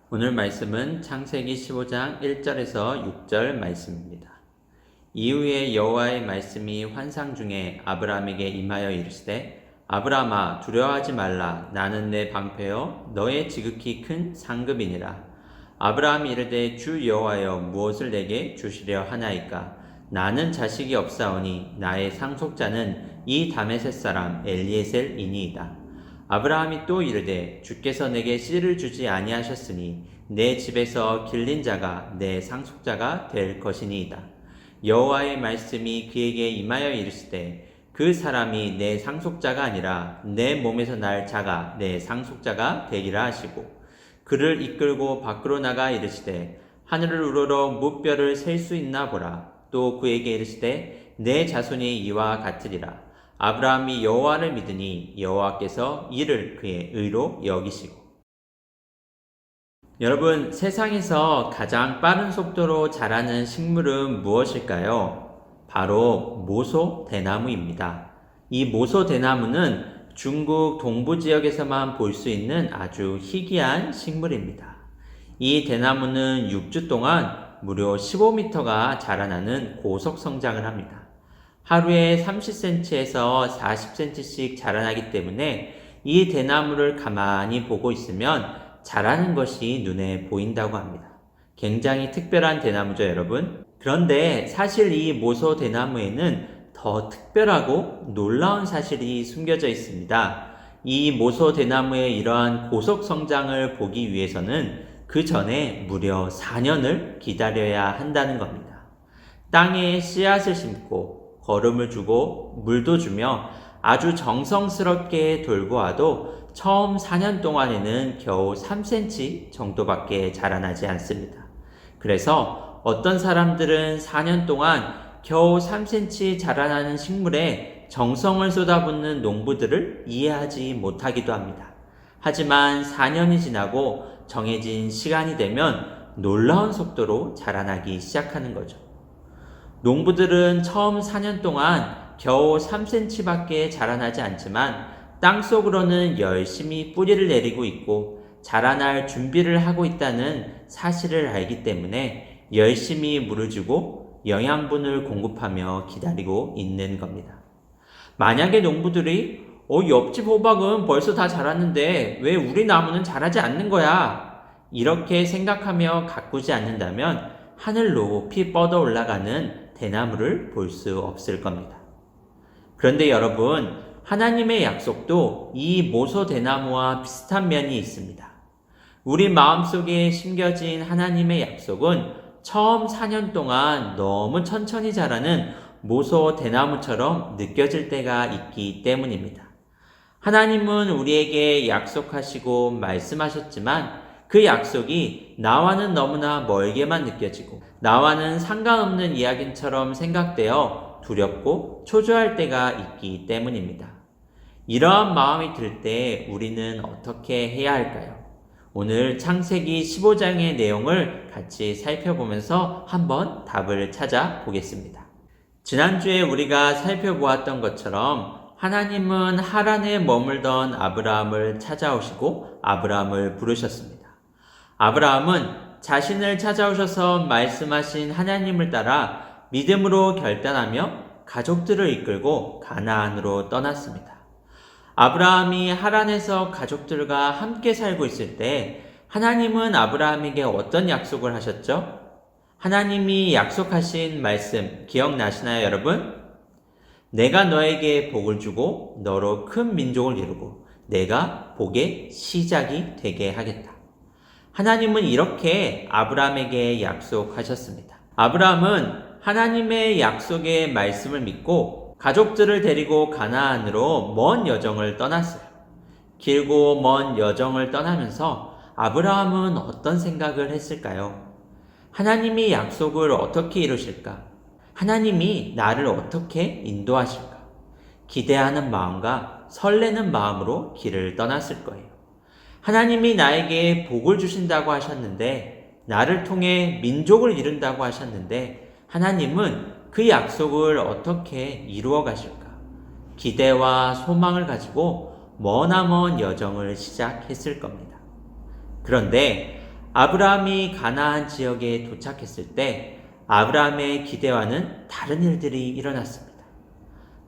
오늘 말씀은 창세기 15장 1절에서 6절 말씀입니다. 이후에 여호와의 말씀이 환상 중에 아브라함에게 임하여 이르시되 아브라함아 두려워하지 말라. 나는 내 방패여 너의 지극히 큰 상급이니라. 아브라함이 이르되 주 여호와여 무엇을 내게 주시려 하나이까. 나는 자식이 없사오니 나의 상속자는 이 다메섹 사람 엘리에셀이니이다. 아브라함이 또 이르되 주께서 내게 씨를 주지 아니하셨으니 내 집에서 길린 자가 내 상속자가 될 것이니이다. 여호와의 말씀이 그에게 임하여 이르시되 그 사람이 내 상속자가 아니라 내 몸에서 날 자가 내 상속자가 되리라 하시고 그를 이끌고 밖으로 나가 이르시되 하늘을 우러러 무뼈를 셀 수 있나 보라. 또 그에게 이르시되 내 자손이 이와 같으리라. 아브라함이 여호와를 믿으니 여호와께서 이를 그의 의로 여기시고. 여러분, 세상에서 가장 빠른 속도로 자라는 식물은 무엇일까요? 바로 모소대나무입니다. 이 모소대나무는 중국 동부 지역에서만 볼 수 있는 아주 희귀한 식물입니다. 이 대나무는 6주 동안 무려 15m가 자라나는 고속 성장을 합니다. 하루에 30cm에서 40cm씩 자라나기 때문에 이 대나무를 가만히 보고 있으면 자라는 것이 눈에 보인다고 합니다. 굉장히 특별한 대나무죠, 여러분. 그런데 사실 이 모소 대나무에는 더 특별하고 놀라운 사실이 숨겨져 있습니다. 이 모소 대나무의 이러한 고속 성장을 보기 위해서는 그 전에 무려 4년을 기다려야 한다는 겁니다. 땅에 씨앗을 심고 거름을 주고 물도 주며 아주 정성스럽게 돌고 와도 처음 4년 동안에는 겨우 3cm 정도밖에 자라나지 않습니다. 그래서 어떤 사람들은 4년 동안 겨우 3cm 자라나는 식물에 정성을 쏟아붓는 농부들을 이해하지 못하기도 합니다. 하지만 4년이 지나고 정해진 시간이 되면 놀라운 속도로 자라나기 시작하는 거죠. 농부들은 처음 4년 동안 겨우 3cm밖에 자라나지 않지만 땅속으로는 열심히 뿌리를 내리고 있고 자라날 준비를 하고 있다는 사실을 알기 때문에 열심히 물을 주고 영양분을 공급하며 기다리고 있는 겁니다. 만약에 농부들이 옆집 호박은 벌써 다 자랐는데 왜 우리 나무는 자라지 않는 거야? 이렇게 생각하며 가꾸지 않는다면 하늘 높이 뻗어 올라가는 대나무를 볼 수 없을 겁니다. 그런데 여러분, 하나님의 약속도 이 모소 대나무와 비슷한 면이 있습니다. 우리 마음속에 심겨진 하나님의 약속은 처음 4년 동안 너무 천천히 자라는 모소 대나무처럼 느껴질 때가 있기 때문입니다. 하나님은 우리에게 약속하시고 말씀하셨지만 그 약속이 나와는 너무나 멀게만 느껴지고 나와는 상관없는 이야기처럼 생각되어 두렵고 초조할 때가 있기 때문입니다. 이러한 마음이 들 때 우리는 어떻게 해야 할까요? 오늘 창세기 15장의 내용을 같이 살펴보면서 한번 답을 찾아보겠습니다. 지난주에 우리가 살펴보았던 것처럼 하나님은 하란에 머물던 아브라함을 찾아오시고 아브라함을 부르셨습니다. 아브라함은 자신을 찾아오셔서 말씀하신 하나님을 따라 믿음으로 결단하며 가족들을 이끌고 가나안으로 떠났습니다. 아브라함이 하란에서 가족들과 함께 살고 있을 때 하나님은 아브라함에게 어떤 약속을 하셨죠? 하나님이 약속하신 말씀 기억나시나요, 여러분? 내가 너에게 복을 주고 너로 큰 민족을 이루고 내가 복의 시작이 되게 하겠다. 하나님은 이렇게 아브라함에게 약속하셨습니다. 아브라함은 하나님의 약속의 말씀을 믿고 가족들을 데리고 가나안으로 먼 여정을 떠났어요. 길고 먼 여정을 떠나면서 아브라함은 어떤 생각을 했을까요? 하나님이 약속을 어떻게 이루실까? 하나님이 나를 어떻게 인도하실까? 기대하는 마음과 설레는 마음으로 길을 떠났을 거예요. 하나님이 나에게 복을 주신다고 하셨는데, 나를 통해 민족을 이룬다고 하셨는데, 하나님은 그 약속을 어떻게 이루어 가실까? 기대와 소망을 가지고 머나먼 여정을 시작했을 겁니다. 그런데 아브라함이 가나안 지역에 도착했을 때 아브라함의 기대와는 다른 일들이 일어났습니다.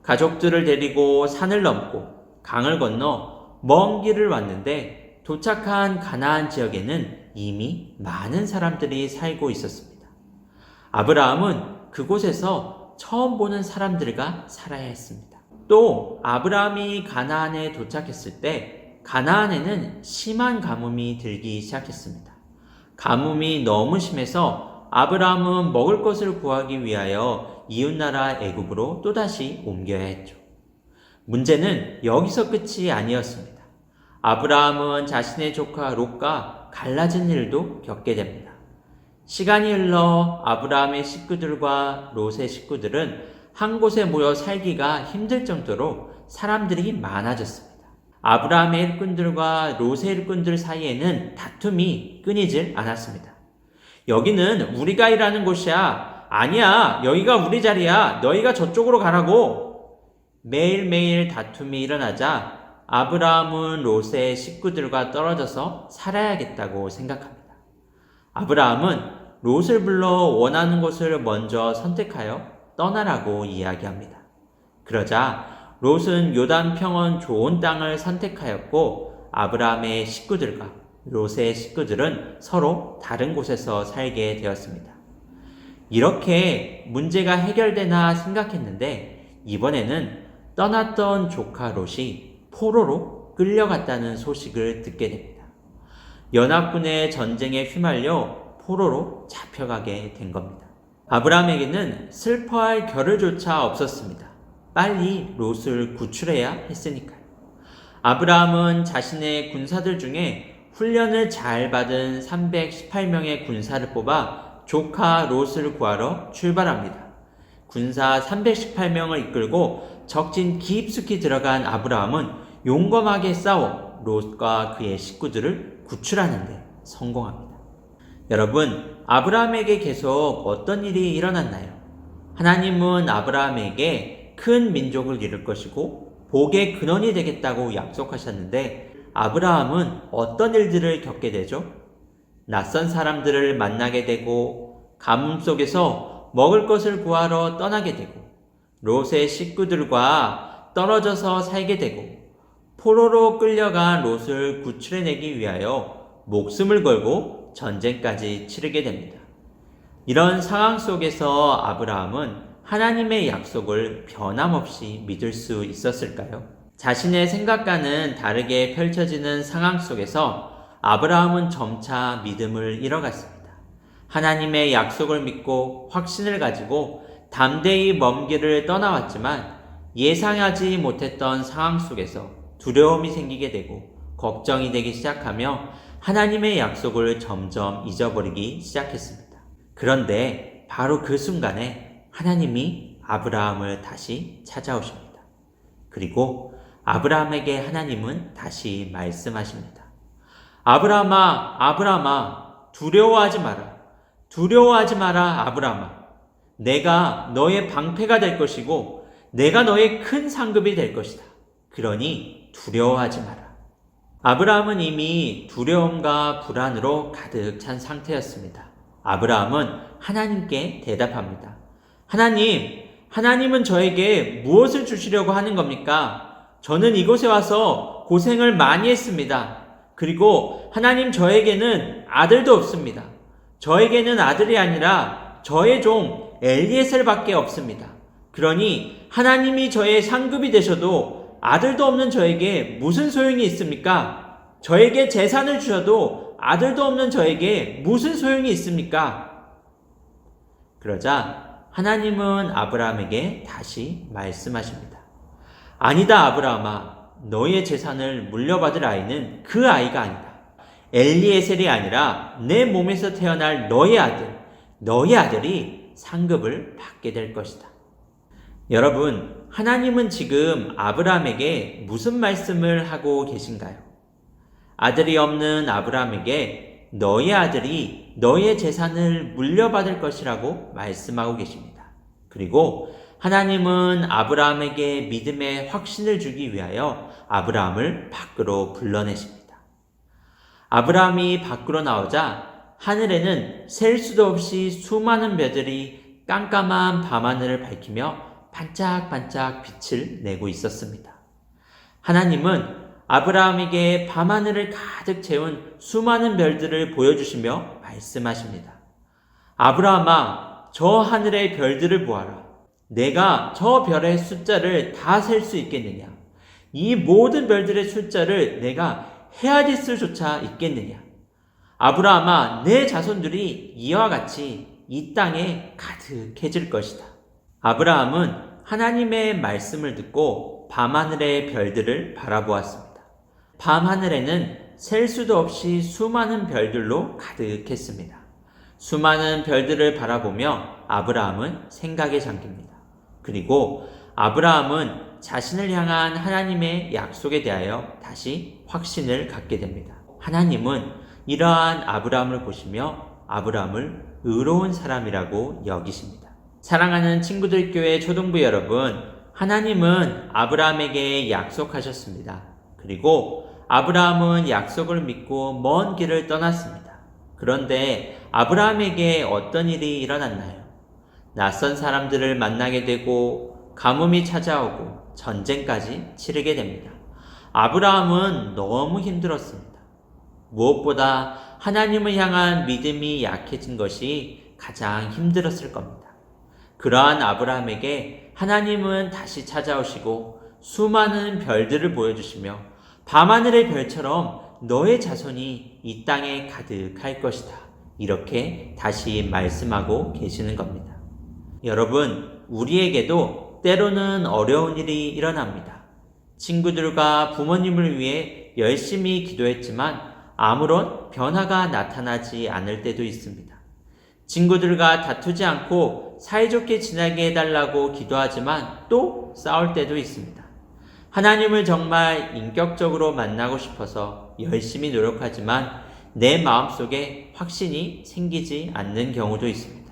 가족들을 데리고 산을 넘고 강을 건너 먼 길을 왔는데 도착한 가나안 지역에는 이미 많은 사람들이 살고 있었습니다. 아브라함은 그곳에서 처음 보는 사람들과 살아야 했습니다. 또 아브라함이 가나안에 도착했을 때 가나안에는 심한 가뭄이 들기 시작했습니다. 가뭄이 너무 심해서 아브라함은 먹을 것을 구하기 위하여 이웃나라 애굽으로 또다시 옮겨야 했죠. 문제는 여기서 끝이 아니었습니다. 아브라함은 자신의 조카 롯과 갈라진 일도 겪게 됩니다. 시간이 흘러 아브라함의 식구들과 롯의 식구들은 한 곳에 모여 살기가 힘들 정도로 사람들이 많아졌습니다. 아브라함의 일꾼들과 롯의 일꾼들 사이에는 다툼이 끊이질 않았습니다. 여기는 우리가 일하는 곳이야. 아니야, 여기가 우리 자리야. 너희가 저쪽으로 가라고. 매일매일 다툼이 일어나자 아브라함은 롯의 식구들과 떨어져서 살아야겠다고 생각합니다. 아브라함은 롯을 불러 원하는 곳을 먼저 선택하여 떠나라고 이야기합니다. 그러자 롯은 요단 평원 좋은 땅을 선택하였고 아브라함의 식구들과 롯의 식구들은 서로 다른 곳에서 살게 되었습니다. 이렇게 문제가 해결되나 생각했는데 이번에는 떠났던 조카 롯이 포로로 끌려갔다는 소식을 듣게 됩니다. 연합군의 전쟁에 휘말려 포로로 잡혀가게 된 겁니다. 아브라함에게는 슬퍼할 겨를조차 없었습니다. 빨리 롯을 구출해야 했으니까요. 아브라함은 자신의 군사들 중에 훈련을 잘 받은 318명의 군사를 뽑아 조카 롯을 구하러 출발합니다. 군사 318명을 이끌고 적진 깊숙이 들어간 아브라함은 용감하게 싸워 롯과 그의 식구들을 구출하는 데 성공합니다. 여러분, 아브라함에게 계속 어떤 일이 일어났나요? 하나님은 아브라함에게 큰 민족을 이룰 것이고 복의 근원이 되겠다고 약속하셨는데 아브라함은 어떤 일들을 겪게 되죠? 낯선 사람들을 만나게 되고 가뭄 속에서 먹을 것을 구하러 떠나게 되고 롯의 식구들과 떨어져서 살게 되고 포로로 끌려간 롯을 구출해내기 위하여 목숨을 걸고 전쟁까지 치르게 됩니다. 이런 상황 속에서 아브라함은 하나님의 약속을 변함없이 믿을 수 있었을까요? 자신의 생각과는 다르게 펼쳐지는 상황 속에서 아브라함은 점차 믿음을 잃어갔습니다. 하나님의 약속을 믿고 확신을 가지고 담대히 먼 길을 떠나왔지만 예상하지 못했던 상황 속에서 두려움이 생기게 되고 걱정이 되기 시작하며 하나님의 약속을 점점 잊어버리기 시작했습니다. 그런데 바로 그 순간에 하나님이 아브라함을 다시 찾아오십니다. 그리고 아브라함에게 하나님은 다시 말씀하십니다. 아브라함아, 아브라함아, 두려워하지 마라. 두려워하지 마라, 아브라함아. 내가 너의 방패가 될 것이고 내가 너의 큰 상급이 될 것이다. 그러니 두려워하지 마라. 아브라함은 이미 두려움과 불안으로 가득 찬 상태였습니다. 아브라함은 하나님께 대답합니다. 하나님은 저에게 무엇을 주시려고 하는 겁니까? 저는 이곳에 와서 고생을 많이 했습니다. 그리고 하나님 저에게는 아들도 없습니다. 저에게는 아들이 아니라 저의 종 엘리에셀밖에 없습니다. 그러니 하나님이 저의 상급이 되셔도 아들도 없는 저에게 무슨 소용이 있습니까? 저에게 재산을 주셔도 아들도 없는 저에게 무슨 소용이 있습니까? 그러자 하나님은 아브라함에게 다시 말씀하십니다. 아니다, 아브라함아. 너의 재산을 물려받을 아이는 그 아이가 아니다. 엘리에셀이 아니라 내 몸에서 태어날 너의 아들이 상급을 받게 될 것이다. 여러분, 하나님은 지금 아브라함에게 무슨 말씀을 하고 계신가요? 아들이 없는 아브라함에게 너의 아들이 너의 재산을 물려받을 것이라고 말씀하고 계십니다. 그리고 하나님은 아브라함에게 믿음의 확신을 주기 위하여 아브라함을 밖으로 불러내십니다. 아브라함이 밖으로 나오자 하늘에는 셀 수도 없이 수많은 별들이 깜깜한 밤하늘을 밝히며 반짝반짝 빛을 내고 있었습니다. 하나님은 아브라함에게 밤하늘을 가득 채운 수많은 별들을 보여주시며 말씀하십니다. 아브라함아, 저 하늘의 별들을 보아라. 내가 저 별의 숫자를 다 셀 수 있겠느냐? 이 모든 별들의 숫자를 내가 헤아릴 수조차 있겠느냐? 아브라함아, 내 자손들이 이와 같이 이 땅에 가득해질 것이다. 아브라함은 하나님의 말씀을 듣고 밤하늘의 별들을 바라보았습니다. 밤하늘에는 셀 수도 없이 수많은 별들로 가득했습니다. 수많은 별들을 바라보며 아브라함은 생각에 잠깁니다. 그리고 아브라함은 자신을 향한 하나님의 약속에 대하여 다시 확신을 갖게 됩니다. 하나님은 이러한 아브라함을 보시며 아브라함을 의로운 사람이라고 여기십니다. 사랑하는 친구들 교회 초등부 여러분, 하나님은 아브라함에게 약속하셨습니다. 그리고 아브라함은 약속을 믿고 먼 길을 떠났습니다. 그런데 아브라함에게 어떤 일이 일어났나요? 낯선 사람들을 만나게 되고 가뭄이 찾아오고 전쟁까지 치르게 됩니다. 아브라함은 너무 힘들었습니다. 무엇보다 하나님을 향한 믿음이 약해진 것이 가장 힘들었을 겁니다. 그러한 아브라함에게 하나님은 다시 찾아오시고 수많은 별들을 보여주시며 밤하늘의 별처럼 너의 자손이 이 땅에 가득할 것이다. 이렇게 다시 말씀하고 계시는 겁니다. 여러분, 우리에게도 때로는 어려운 일이 일어납니다. 친구들과 부모님을 위해 열심히 기도했지만 아무런 변화가 나타나지 않을 때도 있습니다. 친구들과 다투지 않고 사이좋게 지내게 해달라고 기도하지만 또 싸울 때도 있습니다. 하나님을 정말 인격적으로 만나고 싶어서 열심히 노력하지만 내 마음속에 확신이 생기지 않는 경우도 있습니다.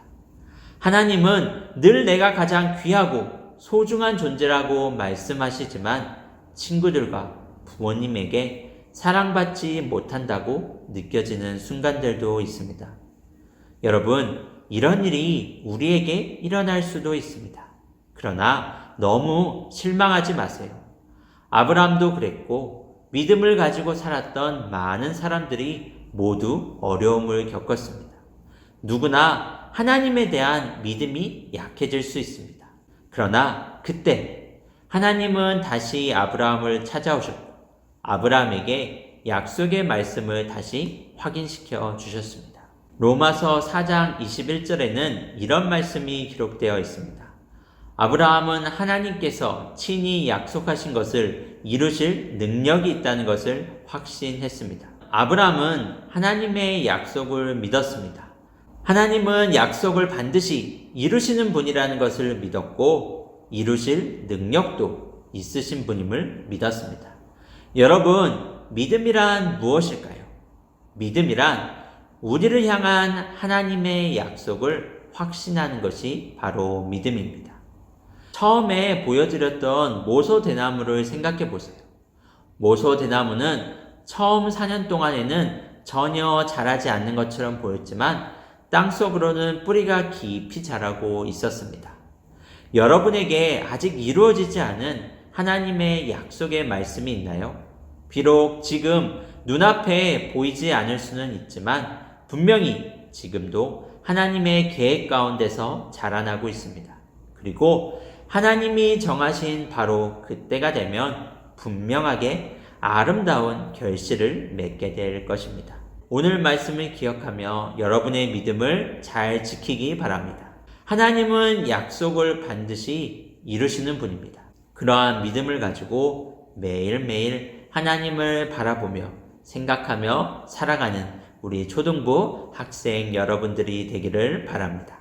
하나님은 늘 내가 가장 귀하고 소중한 존재라고 말씀하시지만 친구들과 부모님에게 사랑받지 못한다고 느껴지는 순간들도 있습니다. 여러분, 이런 일이 우리에게 일어날 수도 있습니다. 그러나 너무 실망하지 마세요. 아브라함도 그랬고 믿음을 가지고 살았던 많은 사람들이 모두 어려움을 겪었습니다. 누구나 하나님에 대한 믿음이 약해질 수 있습니다. 그러나 그때 하나님은 다시 아브라함을 찾아오셨고 아브라함에게 약속의 말씀을 다시 확인시켜 주셨습니다. 로마서 4장 21절에는 이런 말씀이 기록되어 있습니다. 아브라함은 하나님께서 친히 약속하신 것을 이루실 능력이 있다는 것을 확신했습니다. 아브라함은 하나님의 약속을 믿었습니다. 하나님은 약속을 반드시 이루시는 분이라는 것을 믿었고 이루실 능력도 있으신 분임을 믿었습니다. 여러분, 믿음이란 무엇일까요? 믿음이란 우리를 향한 하나님의 약속을 확신하는 것이 바로 믿음입니다. 처음에 보여드렸던 모소대나무를 생각해 보세요. 모소대나무는 처음 4년 동안에는 전혀 자라지 않는 것처럼 보였지만 땅속으로는 뿌리가 깊이 자라고 있었습니다. 여러분에게 아직 이루어지지 않은 하나님의 약속의 말씀이 있나요? 비록 지금 눈앞에 보이지 않을 수는 있지만 분명히 지금도 하나님의 계획 가운데서 자라나고 있습니다. 그리고 하나님이 정하신 바로 그때가 되면 분명하게 아름다운 결실을 맺게 될 것입니다. 오늘 말씀을 기억하며 여러분의 믿음을 잘 지키기 바랍니다. 하나님은 약속을 반드시 이루시는 분입니다. 그러한 믿음을 가지고 매일매일 하나님을 바라보며 생각하며 살아가는 우리 초등부 학생 여러분들이 되기를 바랍니다.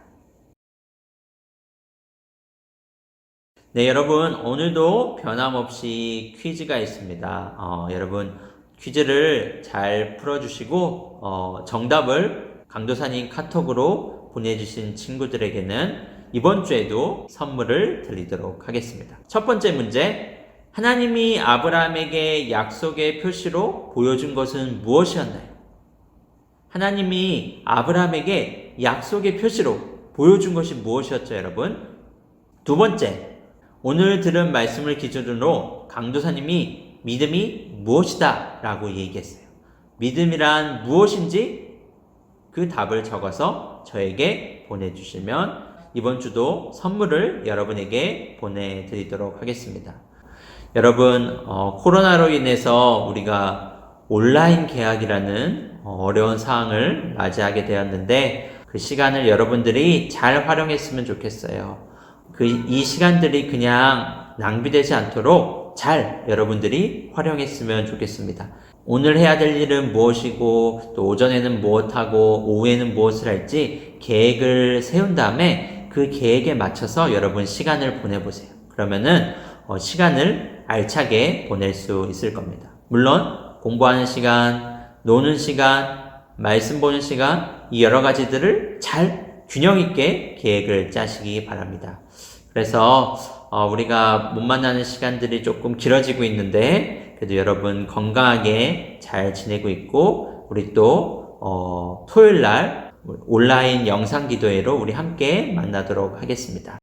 네, 여러분, 오늘도 변함없이 퀴즈가 있습니다. 여러분, 퀴즈를 잘 풀어주시고 정답을 강도사님 카톡으로 보내주신 친구들에게는 이번 주에도 선물을 드리도록 하겠습니다. 첫 번째 문제, 하나님이 아브라함에게 약속의 표시로 보여준 것은 무엇이었나요? 하나님이 아브라함에게 약속의 표시로 보여준 것이 무엇이었죠, 여러분? 두 번째, 오늘 들은 말씀을 기준으로 강도사님이 믿음이 무엇이다 라고 얘기했어요. 믿음이란 무엇인지 그 답을 적어서 저에게 보내주시면 이번 주도 선물을 여러분에게 보내드리도록 하겠습니다. 여러분, 코로나로 인해서 우리가 온라인 개학이라는 어려운 상황을 맞이하게 되었는데 그 시간을 여러분들이 잘 활용했으면 좋겠어요. 이 시간들이 그냥 낭비되지 않도록 잘 여러분들이 활용했으면 좋겠습니다. 오늘 해야 될 일은 무엇이고 또 오전에는 무엇하고 오후에는 무엇을 할지 계획을 세운 다음에 그 계획에 맞춰서 여러분 시간을 보내보세요. 그러면은 시간을 알차게 보낼 수 있을 겁니다. 물론 공부하는 시간, 노는 시간, 말씀 보는 시간 이 여러 가지들을 잘 균형 있게 계획을 짜시기 바랍니다. 그래서 우리가 못 만나는 시간들이 조금 길어지고 있는데 그래도 여러분 건강하게 잘 지내고 있고 우리 또 토요일 날 온라인 영상 기도회로 우리 함께 만나도록 하겠습니다.